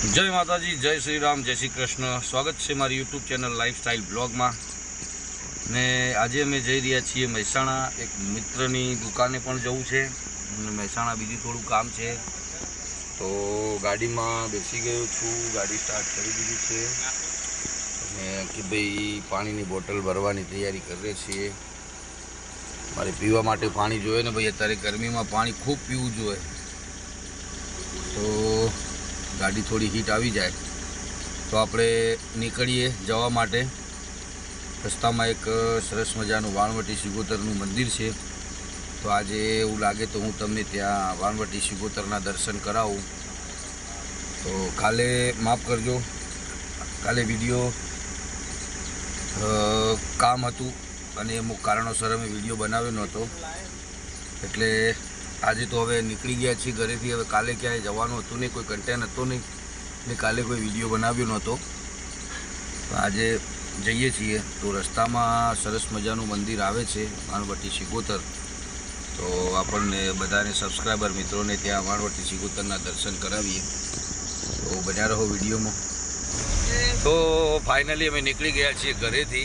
जय माताजी, जय श्री राम, जय श्री कृष्ण। स्वागत है मारी यूट्यूब चैनल लाइफस्टाइल ब्लॉग में। ने आज अमे जई रह्या छीए મહેસાણા। एक मित्रनी दुकाने पण जवुं छे। મહેસાણા बीजू थोड़ુं काम है तो गाड़ी में बेसी गयो छूँ। गाड़ी स्टार्ट करी दीधी छे कि भाई पानी की बोटल भरवानी तैयारी करीए छीए। मारे पीवा माटे पानी जोईए ने भाई, अत्यारे गर्मी में पानी खूब पीवुं जोईए। तो गाड़ी थोड़ी हीट आ जाए तो आपणे निकळीए जवा माटे। रस्ता में एक सरस मजानुं वाणवटी सिगोतरनुं मंदिर है। तो आज एवं लगे तो हूँ तमने त्या वाणवटी सिगोतरना दर्शन करावूँ। तो काले माफ करजो, काले विडियो काम हतुं अने अमुक कारणोसर अमे विडियो बनाव्यो नहोतो, एटले आज तो हवे निकली गया छे घरेथी। हवे काले क्यांय जवानुं हतुं नहीं, कोई कंटेन हतो नहीं ने काले कोई विडियो बनाव्यो नहोतो। तो आज जईए छीए तो रस्ता में सरस मजानुं मंदिर आवे छे वाणवटी सिगोतर। तो आपणे बधाने सब्सक्राइबर मित्रों ने त्यां वाणवटी सिगोतरना दर्शन करावीए। तो बन्या रहो विडियो में। तो फाइनली अमे निकली गया छीए घरेथी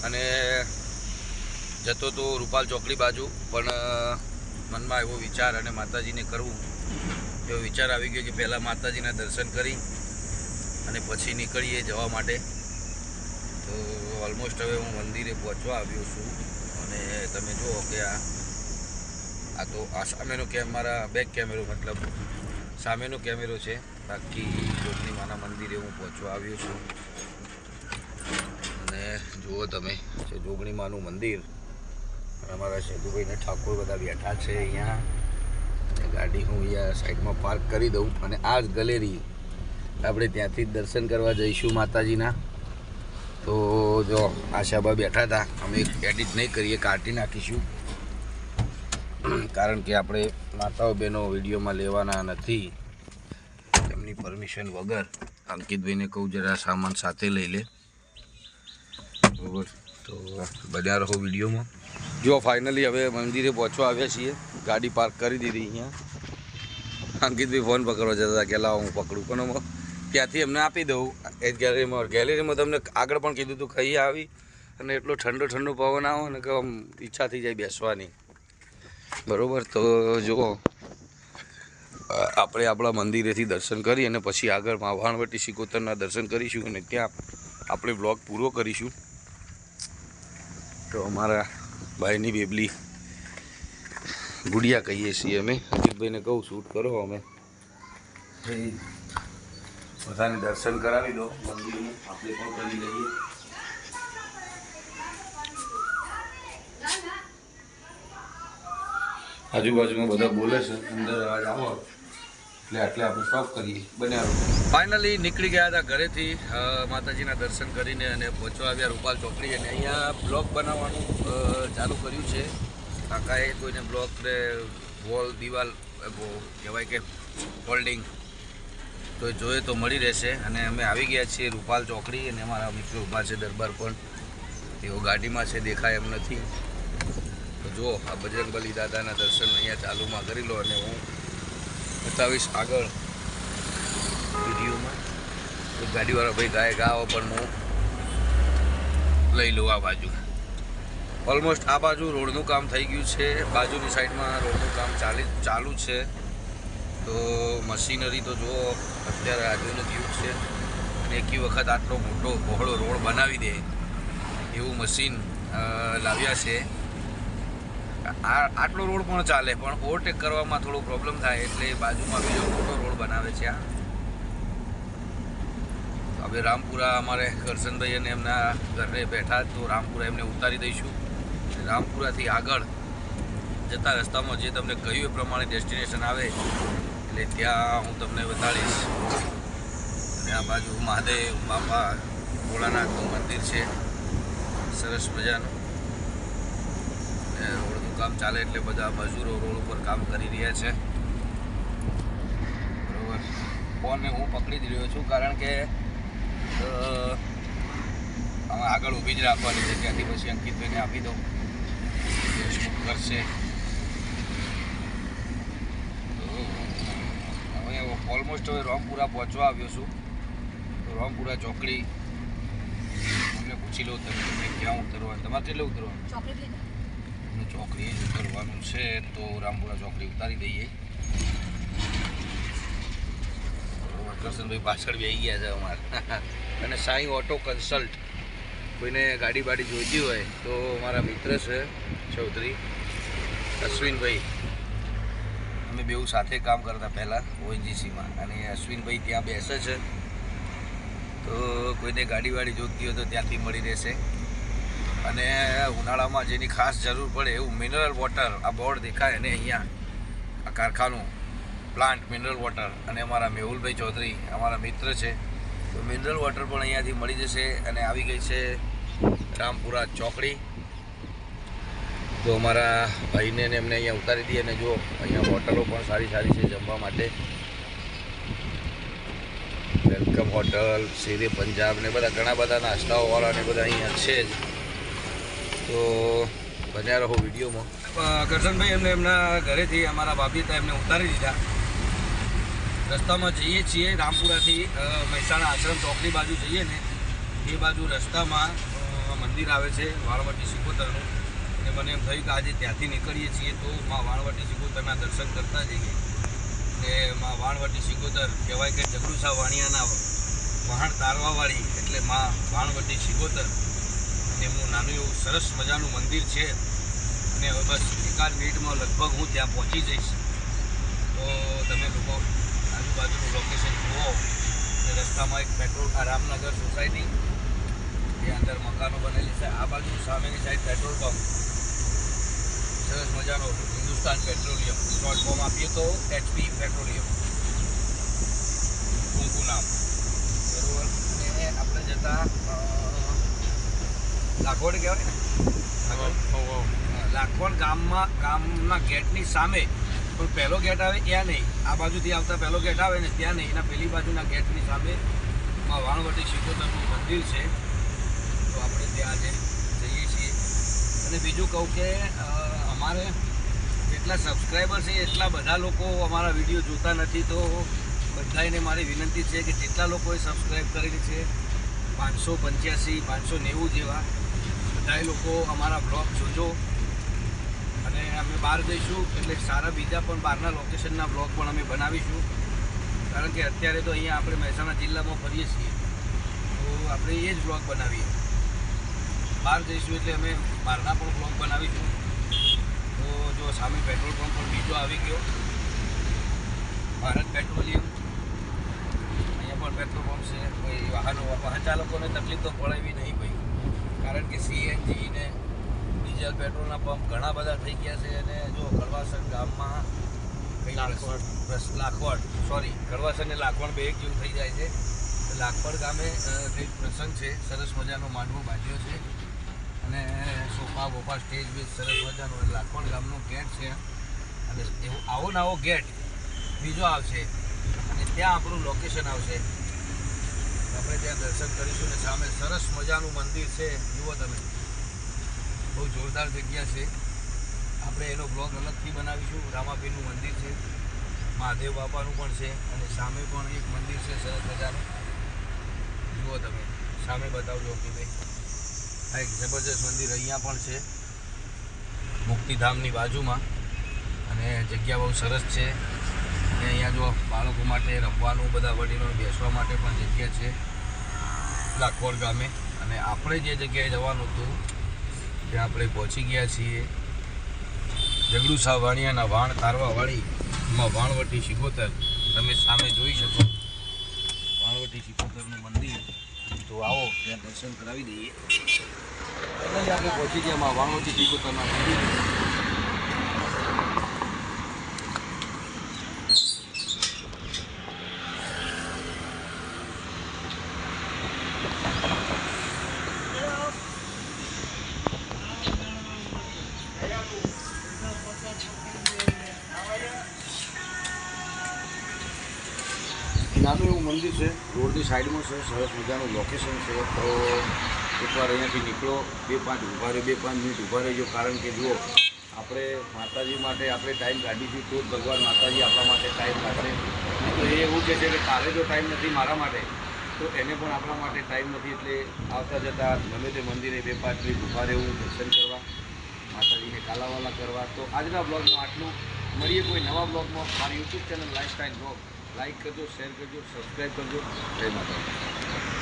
अने जतो तो रूपाल चौकड़ी बाजू, पण मन में एवो विचार अने माताजी ने करवू एवो विचार आवी गयो कि पहला माताजीना दर्शन करी अने पछी निकळीए जवा माटे। तो ऑलमोस्ट हवे हूँ मंदिरे पहोंचवा आव्यो छुं अने तमे जुओ कि आ तो आ सामेनो मारा बेक केमेरो मतलब सामेनो केमेरो छे। बाकी जोगणी माना मंदिरे हूँ पहोंचवा आव्यो छुं अने जुओ तमे जोगणी मानुं मंदिर। अमारा सेतुभाई ने ठाकुर बधा बैठा है अँ। गाड़ी हूँ अँ साइड में पार्क करी दूँ और आज गलेरी આપણે ત્યાંથી દર્શન કરવા જઈશું માતાજીના। તો જો આશાબા બેઠા હતા, અમે એડિટ નહીં કરીએ, કાઢી નાખીશું, કારણ કે આપણે માતાઓ બહેનો વિડીયોમાં લેવાના નથી એમની પરમિશન વગર। અંકિતભાઈને કહું જરા સામાન સાથે લઈ લે, બરાબર? તો બન્યા રહો વિડીયોમાં। જો ફાઇનલી હવે મંદિરે પહોંચવા આવ્યા છીએ, ગાડી પાર્ક કરી દીધી અહીંયા। અંકિતભાઈ ફોન પકડવા જતા હતા કે લાવો હું પકડું, પણ ત્યાંથી એમને આપી દઉં એ ગેલેરીમાં તમને આગળ પણ કીધું હતું ખાઈ આવી અને એટલો ઠંડો ઠંડો પવન આવે ને કે આમ ઈચ્છા થઈ જાય બેસવાની, બરાબર? તો જુઓ આપણે આપણા મંદિરેથી દર્શન કરી અને પછી આગળ વાણવટી સિગોતરના દર્શન કરીશું અને ત્યાં આપણે બ્લોગ પૂરો કરીશું। તો અમારા ભાઈની બેબલી ગુડિયા કહીએ છીએ અમે। અંકિતભાઈને કહું શૂટ કરો, અમે બધાને દર્શન કરાવી દો મંદિરનું, આપણે પણ કરી લઈએ। આજુબાજુમાં બધા બોલે છે, અંદર અવાજ આવો એટલે આટલે આપણે સ્ટોપ કરીએ। બન્યા ફાઇનલી નીકળી ગયા હતા ઘરેથી માતાજીના દર્શન કરીને અને પહોંચવા આવ્યા રૂપાલ ચોકડી। અને અહીંયા બ્લોગ બનાવવાનું ચાલુ કર્યું છે કાકાએ। કોઈને બ્લોગ વોલ દિવાલ કહેવાય કે હોલ્ડિંગ તો જોઈએ તો મળી રહેશે। અને અમે આવી ગયા છીએ રૂપાલ ચોકડી અને અમારા મિત્રો ઊભા છે દરબાર પણ, તેઓ ગાડીમાં છે, દેખાય એમ નથી। તો જુઓ આ બજરંગબલી દાદાના દર્શન અહીંયા ચાલુમાં કરી લો અને હું બતાવીશ આગળ વિડીયોમાં। એક ગાડીવાળા ભાઈ ગાય ગાઓ પણ હું લઈ લઉં આ બાજુ। ઓલમોસ્ટ આ બાજુ રોડનું કામ થઈ ગયું છે, બાજુની સાઈડમાં રોડનું કામ ચાલુ છે। તો મશીનરી તો જુઓ અત્યારે આજુનું થયું છે અને એકી વખત આટલો મોટો પહોળો રોડ બનાવી દે એવું મશીન લાવ્યા છે। આટલો રોડ પણ ચાલે, પણ ઓવરટેક કરવામાં થોડો પ્રોબ્લેમ થાય એટલે બાજુમાં બીજો મોટો રોડ બનાવે છે આ। હવે રામપુરા અમારે કરશનભાઈ અને એમના ઘરે બેઠા, તો રામપુરા એમને ઉતારી દઈશું। રામપુરાથી આગળ જતા રસ્તામાં જે તમને કહ્યું એ પ્રમાણે ડેસ્ટિનેશન આવે એટલે ત્યાં હું તમને બતાડીશ। અને આ બાજુ મહાદેવ બાપા ભોળાનાથનું મંદિર છે સરસ મજાનું। રોડનું કામ ચાલે એટલે બધા મજૂરો રોડ ઉપર કામ કરી રહ્યા છે, બરાબર? ફોનને હું પકડી જ રહ્યો છું કારણ કે આમાં આગળ ઊભી જ રાખવાની છે, ત્યાંથી પછી અંકિતભાઈને આપી દઉં, શૂટ કરશે। હવે ઓલમોસ્ટ હવે રામપુરા પહોંચવા આવ્યો છું. તો રામપુરા ચોકડી અમને પૂછી લઉં તમે ક્યાં ઉતરવાનું, તમારે કેટલે ઉતરવાનું? ચોકડી ઉતરવાનું છે. તો રામપુરા ચોકડી ઉતારી દઈએ. કરશનભાઈ પાછળ બેસી ગયા છે અમારે. અને સાંઈ ઓટો કન્સલ્ટ, કોઈને ગાડી બાડી જોઈતી હોય તો મારા મિત્ર છે ચૌધરી અશ્વિનભાઈ. અમે બેઉ સાથે કામ કરતા પહેલાં ઓએનજીસીમાં, અને અશ્વિનભાઈ ત્યાં બેસે છે. તો કોઈને ગાડી વાડી જોઈતી હોય તો ત્યાંથી મળી રહેશે. અને ઉનાળામાં જેની ખાસ જરૂર પડે એવું મિનરલ વોટર, આ બોર્ડ દેખાય અને અહીંયા આ કારખાનું પ્લાન્ટ મિનરલ વોટર, અને અમારા મેહુલભાઈ ચૌધરી અમારા મિત્ર છે. તો મિનરલ વોટર પણ અહીંયાથી મળી જશે. અને આવી ગઈ છે રામપુરા ચોકડી. તો અમારા ભાઈને એમને અહીંયા ઉતારી દઈએ. અને જો અહીંયા હોટલો પણ સારી સારી છે જમવા માટે. વેલકમ હોટલ, શેરે પંજાબ ને બધા ઘણા બધા નાસ્તાઓવાળા ને બધા અહીંયા છે જ. તો બન્યા રહો વિડીયોમાં. કરશનભાઈ એમના ઘરેથી અમારા ભાભી હતા એમને ઉતારી દીધા. રસ્તામાં જઈએ છીએ રામપુરાથી મહેસાણા આશ્રમ ચોકડી બાજુ જઈએ ને એ બાજુ રસ્તામાં મંદિર આવે છે વાણવટી સિકોતરનું. અને મને એમ થયું કે આજે ત્યાંથી નીકળીએ છીએ તો માં વાણવટી સિકોતરના દર્શન કરતા જઈએ. અને માં વાણવટી સિકોતર કહેવાય કે જગડુસા વાણિયાના વહાણ તારવાવાળી એટલે માં વાણવટી સિકોતર. એમનું નાનું એવું સરસ મજાનું મંદિર છે. અને હવે બસ એકાદ મિનિટમાં લગભગ હું ત્યાં પહોંચી જઈશ. તો તમે લોકો આજુબાજુનું લોકેશન જુઓ. અને રસ્તામાં એક પેટ્રોલ રામનગર સોસાયટી એ અંદર મકાનો બનેલી છે. આ બાજુ સામેની સાઈડ પેટ્રોલ પંપ સરસ મજાનો હિન્દુસ્તાન પેટ્રોલિયમ, શોર્ટ ફોર્મ આપીએ તો HP પેટ્રોલિયમ, ટૂંકું નામ, બરાબર. અને આપણે જતા લાખવડ કહેવાય ને, લાખવડ ગામના ગેટની સામે પણ પહેલો ગેટ આવે ત્યાં નહીં, આ બાજુથી આવતા પહેલો ગેટ આવે ને ત્યાં નહીં, એના પેલી બાજુના ગેટની સામે માં વાણવટી સિકોતરનું મંદિર છે. તો આપણે ત્યાં આજે જઈએ છીએ. અને બીજું કહું કે અમારે જેટલા સબસ્ક્રાઈબર છે એટલા બધા લોકો અમારા વિડીયો જોતા નથી. તો બધાને મારી વિનંતી છે કે જેટલા લોકોએ સબસ્ક્રાઈબ કરેલી છે 585, 590 જેવા, બધા લોકો અમારા બ્લોગ જોજો. અને અમે બહાર જઈશું એટલે સારા બીજા પણ બહારના લોકેશનના બ્લોગ પણ અમે બનાવીશું. કારણ કે અત્યારે તો અહીંયા આપણે મહેસાણા જિલ્લામાં ફરીએ છીએ તો આપણે એ જ બ્લોગ બનાવીએ. બહાર જઈશું એટલે અમે બહારના પણ બ્લોગ બનાવીશું. તો જો સામે પેટ્રોલ પંપ પણ બીજો આવી ગયો, ભારત પેટ્રોલિયમ. અહીંયા પણ પેટ્રોલ પંપ છે. કોઈ વાહન ચાલકોને તકલીફ તો પડે એવી નહીં ભાઈ, કારણ કે CNG ને ડીઝલ પેટ્રોલના પંપ ઘણા બધા થઈ ગયા છે. અને જો કડવાસર ગામમાં કડવાસર ને લાખવડ બે એક જેવું થઈ જાય છે. લાખવડ ગામે કંઈક પ્રસંગ છે, સરસ મજાનો માંડવો બાંધ્યો છે. અને સોફા બોફા સ્ટેજ બેજ સરસ મજાનો લાખવડ ગામનો ગેટ છે. અને એવો આવો નવો ગેટ બીજો આવશે અને ત્યાં આપણું લોકેશન આવશે. આપણે ત્યાં દર્શન કરીશું. ને સામે સરસ મજાનું મંદિર છે, જુઓ તમે, બહુ જોરદાર જગ્યા છે. આપણે એનો બ્લોગ અલગથી બનાવીશું. રામાપીરનું મંદિર છે, મહાદેવ બાપાનું પણ છે, અને સામે પણ એક મંદિર છે સરસ મજાનું. જુઓ તમે સામે બતાવજો કે ભાઈ આ એક જબરજસ્ત મંદિર અહીંયા પણ છે મુક્તિધામની બાજુમાં. અને જગ્યા બહુ સરસ છે. અને અહીંયા જો બાળકો માટે રમવાનું, બધા વડીલો બેસવા માટે પણ જગ્યા છે લાખવડ ગામે. અને આપણે જે જગ્યાએ જવાનું હતું ત્યાં આપણે પહોંચી ગયા છીએ. જગડુસા વાણિયાના વાણ તારવાવાળી માં વાણવટી સિકોતર તમે સામે જોઈ શકો. વાણવટી સિકોતરનું મંદિર. તો આવો ત્યાં દર્શન કરાવી દઈએ. એટલે આપણે પહોંચી ગયા માં વાણવટી સિકોતરના મંદિર. નાનું એવું મંદિર છે, રોડની સાઈડમાં છે, સરસ મજાનું લોકેશન છે. તો એકવાર અહીંયાથી નીકળો, 2-5 ઊભા રહ્યો, 2-5 મિનિટ ઊભા રહેજો. કારણ કે જુઓ આપણે માતાજી માટે આપણે ટાઈમ કાઢીશું તો જ ભગવાન માતાજી આપણા માટે ટાઈમ કાઢશે. તો એ એવું કહે છે કે કાલે જો ટાઈમ નથી મારા માટે તો એને પણ આપણા માટે ટાઈમ નથી, એટલે આવતા જતાં ગમે તે મંદિરે 2-5 મિનિટ ઊભા રહેવું, દર્શન કરવા, માતાજીને કાલાવાલા કરવા. તો આજના બ્લોગમાં આટલું. મળીએ કોઈ નવા બ્લોગમાં. મારી YouTube channel lifestyle blog like કરજો, શેર કરજો, સબસ્ક્રાઈબ કરજો. જય માતાજી.